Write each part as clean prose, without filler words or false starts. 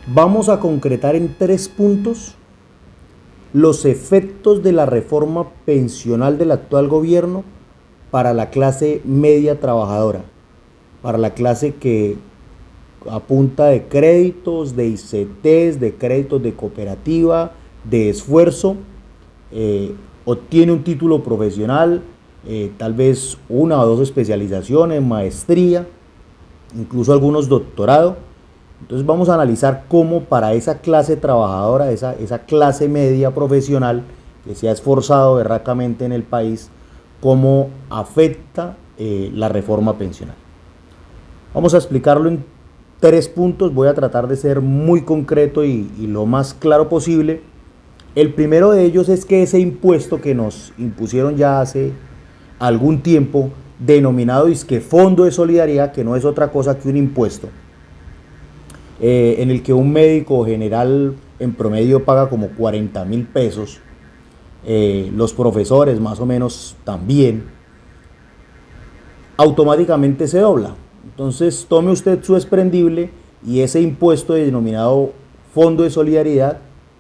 Vamos a concretar en 3 puntos los efectos de la reforma pensional del actual gobierno para la clase media trabajadora, para la clase que a punta de créditos, de ICTs, de créditos de cooperativa, de esfuerzo, obtiene un título profesional, tal vez una o dos especializaciones, maestría, incluso algunos doctorados. Entonces vamos a analizar cómo para esa clase trabajadora, esa clase media profesional que se ha esforzado berracamente en el país, cómo afecta la reforma pensional. Vamos a explicarlo en 3 puntos, voy a tratar de ser muy concreto y lo más claro posible. El primero de ellos es que ese impuesto que nos impusieron ya hace algún tiempo, denominado disque Fondo de Solidaridad, que no es otra cosa que un impuesto, en el que un médico general en promedio paga como 40.000 pesos, los profesores más o menos también, automáticamente se dobla. Entonces tome usted su exprendible y ese impuesto denominado Fondo de Solidaridad,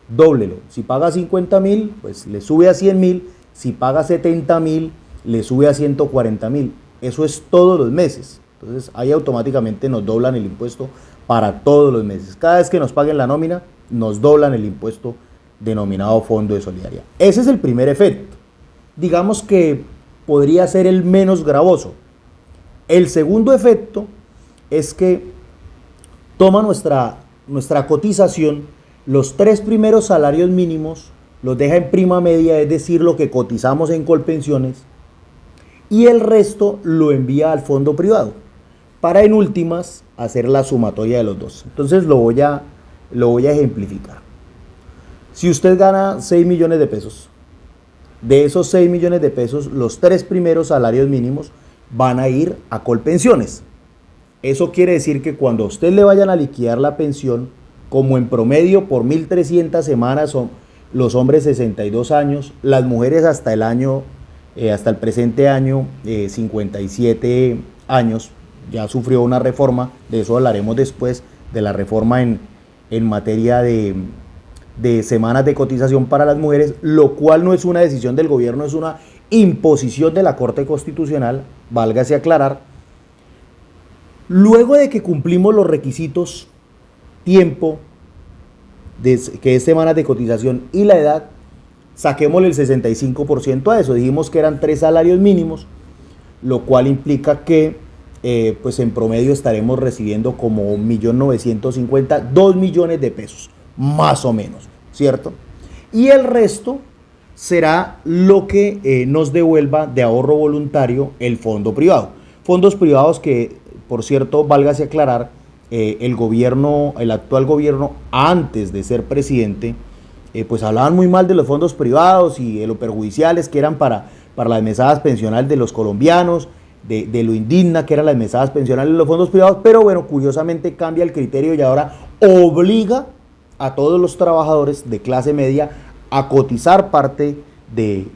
dóblelo. Si paga 50.000, pues le sube a 100.000. Si paga 70.000, le sube a 140.000. Eso es todos los meses. Entonces ahí automáticamente nos doblan el impuesto para todos los meses. Cada vez que nos paguen la nómina, nos doblan el impuesto denominado Fondo de Solidaridad. Ese es el primer efecto. Digamos que podría ser el menos gravoso. El segundo efecto es que toma nuestra cotización, los 3 primeros salarios mínimos, los deja en prima media, es decir, lo que cotizamos en Colpensiones, y el resto lo envía al fondo privado, para en últimas hacer la sumatoria de los dos. Entonces lo voy a ejemplificar. Si usted gana 6 millones de pesos, de esos 6 millones de pesos, los 3 primeros salarios mínimos van a ir a Colpensiones. Eso quiere decir que cuando a usted le vayan a liquidar la pensión, como en promedio por 1.300 semanas son los hombres 62 años, las mujeres hasta el presente año 57 años, ya sufrió una reforma, de eso hablaremos después, de la reforma en materia de semanas de cotización para las mujeres, lo cual no es una decisión del gobierno, es una imposición de la Corte Constitucional, válgase aclarar. Luego de que cumplimos los requisitos, tiempo, que es semanas de cotización, y la edad, saquémosle el 65% a eso. Dijimos que eran 3 salarios mínimos, lo cual implica que pues en promedio estaremos recibiendo como 1.950.000, 2 millones de pesos, más o menos, ¿cierto? Y el resto será lo que nos devuelva de ahorro voluntario el fondo privado. Fondos privados que, por cierto, válgase aclarar, el actual gobierno, antes de ser presidente, pues hablaban muy mal de los fondos privados y de lo perjudiciales que eran para las mesadas pensionales de los colombianos, de lo indigna que eran las mesadas pensionales de los fondos privados, pero bueno, curiosamente cambia el criterio y ahora obliga a todos los trabajadores de clase media a cotizar parte de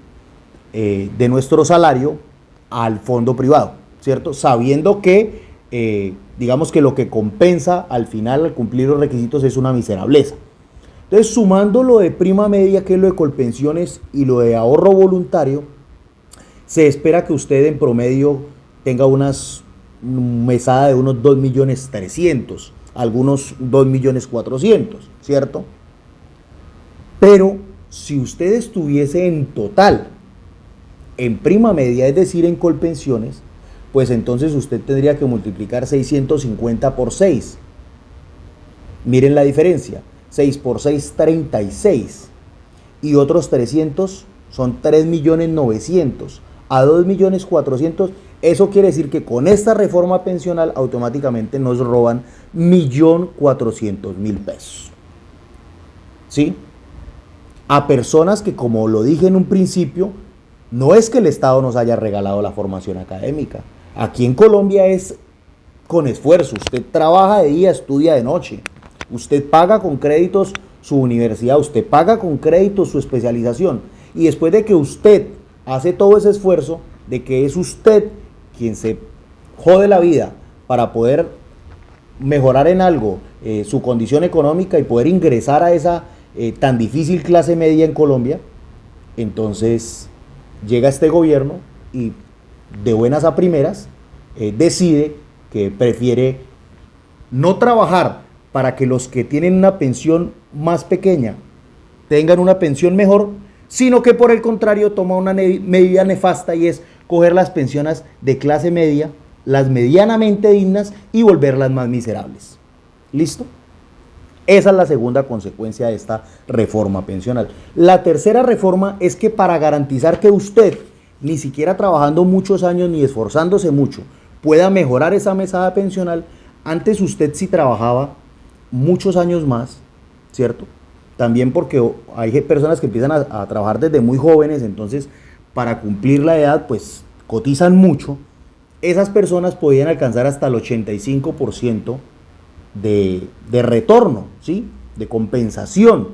nuestro salario al fondo privado, ¿cierto? Sabiendo que, digamos que lo que compensa al final al cumplir los requisitos es una miserableza. Entonces, sumando lo de prima media, que es lo de Colpensiones, y lo de ahorro voluntario, se espera que usted en promedio tenga una mesada de unos 2.300.000, algunos 2.400.000, ¿cierto? Pero si usted estuviese en total en prima media, es decir, en Colpensiones, pues entonces usted tendría que multiplicar 650 por 6. Miren la diferencia. 6 por 6, 36. Y otros 300 son 3.900.000. A 2.400.000. Eso quiere decir que con esta reforma pensional automáticamente nos roban 1.400.000 pesos. ¿Sí? A personas que, como lo dije en un principio, no es que el Estado nos haya regalado la formación académica. Aquí en Colombia es con esfuerzo. Usted trabaja de día, estudia de noche. Usted paga con créditos su universidad, usted paga con créditos su especialización. Y después de que usted hace todo ese esfuerzo, de que es usted quien se jode la vida para poder mejorar en algo su condición económica y poder ingresar a esa tan difícil clase media en Colombia, entonces llega este gobierno y de buenas a primeras decide que prefiere no trabajar para que los que tienen una pensión más pequeña tengan una pensión mejor, sino que por el contrario toma una medida nefasta y es coger las pensiones de clase media, las medianamente dignas y volverlas más miserables. ¿Listo? Esa es la segunda consecuencia de esta reforma pensional. La tercera reforma es que para garantizar que usted, ni siquiera trabajando muchos años ni esforzándose mucho, pueda mejorar esa mesada pensional, antes usted si trabajaba muchos años más, ¿cierto? También porque hay personas que empiezan a trabajar desde muy jóvenes, entonces para cumplir la edad pues cotizan mucho. Esas personas podían alcanzar hasta el 85% de retorno, ¿sí? De compensación.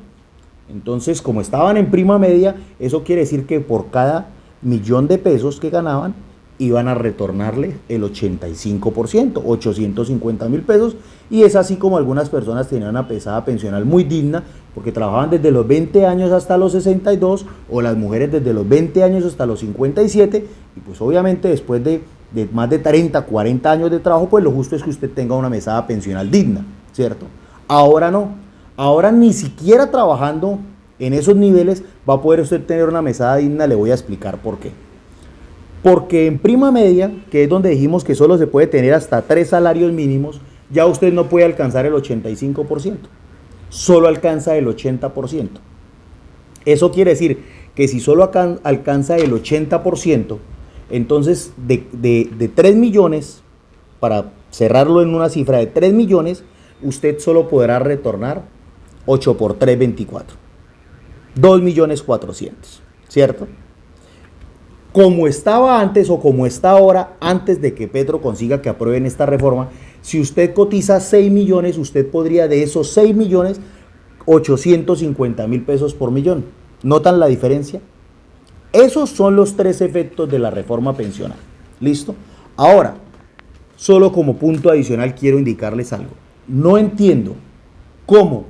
Entonces, como estaban en prima media, eso quiere decir que por cada $1.000.000 que ganaban, iban a retornarle el 85%, 850 mil pesos, y es así como algunas personas tenían una pesada pensional muy digna, porque trabajaban desde los 20 años hasta los 62, o las mujeres desde los 20 años hasta los 57, y pues obviamente después de más de 30, 40 años de trabajo, pues lo justo es que usted tenga una mesada pensional digna, ¿cierto? Ahora no, ahora ni siquiera trabajando en esos niveles va a poder usted tener una mesada digna. Le voy a explicar por qué. Porque en prima media, que es donde dijimos que solo se puede tener hasta 3 salarios mínimos, ya usted no puede alcanzar el 85%, solo alcanza el 80%. Eso quiere decir que si solo alcanza el 80%, entonces de 3 millones, para cerrarlo en una cifra de 3 millones, usted solo podrá retornar 8 por 3, 24. 2.400.000, ¿cierto? Como estaba antes o como está ahora, antes de que Petro consiga que aprueben esta reforma, si usted cotiza 6 millones, usted podría de esos 6 millones, 850.000 pesos por millón. ¿Notan la diferencia? Esos son los 3 efectos de la reforma pensional. ¿Listo? Ahora, solo como punto adicional quiero indicarles algo. No entiendo cómo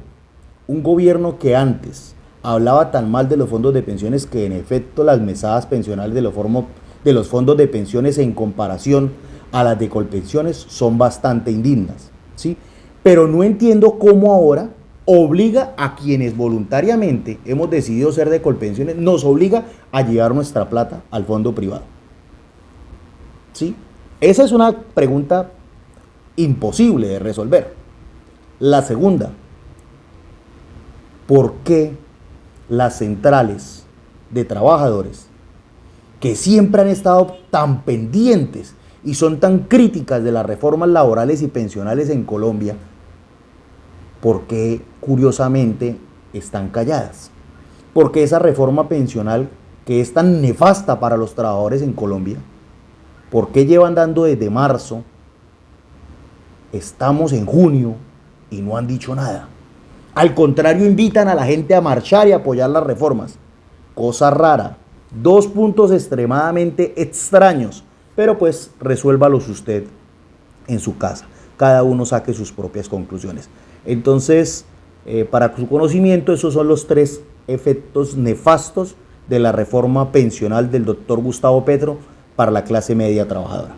un gobierno que antes hablaba tan mal de los fondos de pensiones, que en efecto las mesadas pensionales de los fondos de pensiones en comparación a las de Colpensiones son bastante indignas, ¿sí? Pero no entiendo cómo ahora obliga a quienes voluntariamente hemos decidido ser de Colpensiones, nos obliga a llevar nuestra plata al fondo privado, ¿sí? Esa es una pregunta imposible de resolver. La segunda, ¿por qué las centrales de trabajadores, que siempre han estado tan pendientes y son tan críticas de las reformas laborales y pensionales en Colombia, por qué curiosamente están calladas? Porque esa reforma pensional, que es tan nefasta para los trabajadores en Colombia, ¿por qué llevan dando desde marzo? Estamos en junio y no han dicho nada. Al contrario, invitan a la gente a marchar y apoyar las reformas. Cosa rara. 2 puntos extremadamente extraños, pero pues resuélvalos usted en su casa. Cada uno saque sus propias conclusiones. Entonces, para su conocimiento, esos son los 3 efectos nefastos de la reforma pensional del doctor Gustavo Petro para la clase media trabajadora.